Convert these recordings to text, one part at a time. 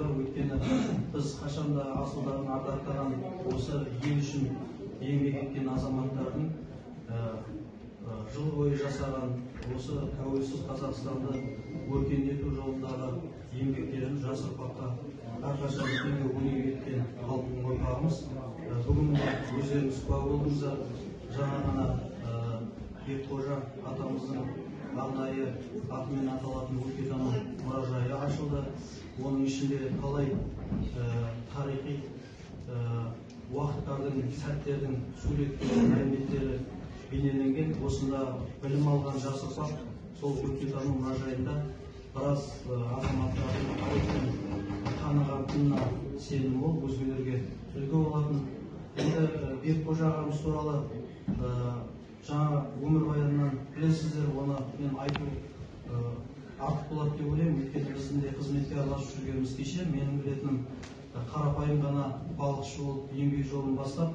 бар. Өйткені біз қашанда асылдарын ардақтаған осы ел үшін еңбек еткен азаматтардың жыл бойы жасаған осы тәуелсіз Қазақстанды өркендету жолындағы еңбектерін жас ұрпаққа әрқашан үлгі өнеге еткен халықтың ұрпағымыз. Бүгін өздеріңіз куә болдыңыздар. Жаңа ғана Бекқожа атамыздың арнайы атымен аталатын өлкетану мұражайы ашылды. Оның ішінде талай тарихи уақыттардың, сәттердің суреттері, мәліметтері бейнеленген. Осында білім алған жас ұрпақ сол өлкетану мұражайында біраз азаматтардың тарихын танығанына сенім мол, өзгелерге үлгі болатын. Енді Бекқожа ағамыз туралы жаңа өмірбаянынан білесіздер, оны мен айту артық болады деп ойлаймын. Өйткені біздің де қызметке араласып жүргеніміз кеше. Менің білетінім қарапайым ғана балықшы болып еңбек жолын бастап,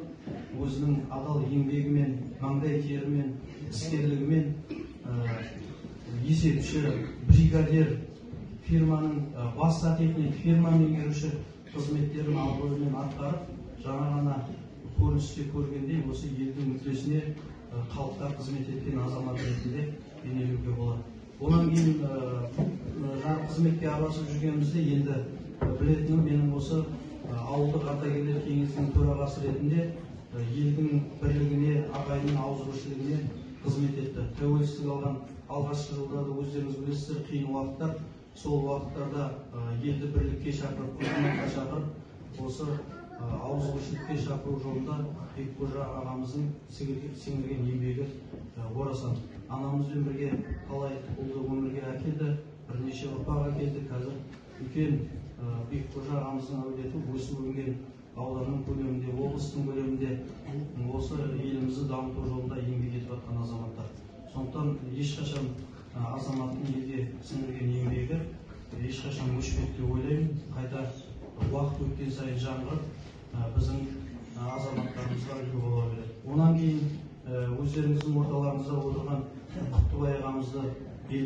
өзінің адал еңбегімен, маңдай терімен, іскерлігімен есепші, бригадир, фирманың бас техник, фирма меңгеруші қызметтерін абыроймен атқарып, жаңа ғана көріністе көргендей осы елдің мүддесіне халыққа қызмет еткен азамат ретінде бейнелеуге болады. Онан кейін жаңа қызметке араласып жүргенімізде енді білетінім, менің осы ауылдық ардагерлер кеңесінің төрағасы ретінде елдің бірлігіне, ағайынның ауызбіршілігіне қызмет етті. Тәуелсіздік алған алғашқы жылдарда өздеріңіз білесіздер, қиын уақыттар. Сол уақыттарда елді бірлікке шақырып, үкіметке шақырып, осы ауызбіршілікке шақыру жолында Бекқожа ағамыздың сіңірген еңбегі орасан. Анамызбен бірге талай ұлды өмірге әкелді, бірнеше ұрпақ әкелді. Қазір үлкен Бекқожа ағамыздың әулеті өсіп-өнген ауданның көлемінде, облыстың көлемінде осы елімізді дамыту жолында еңбек етіп жатқан азаматтар. Сондықтан ешқашан азаматтың елге сіңірген еңбегі ешқашан өшпейді деп ойлаймын. Қайта уақыт өткен сайын жаңғырып, біздің азаматтарымызға үлгі бола береді. Онан кейін өздеріңіздің орталарыңызда отырған Құттыбай ағамызды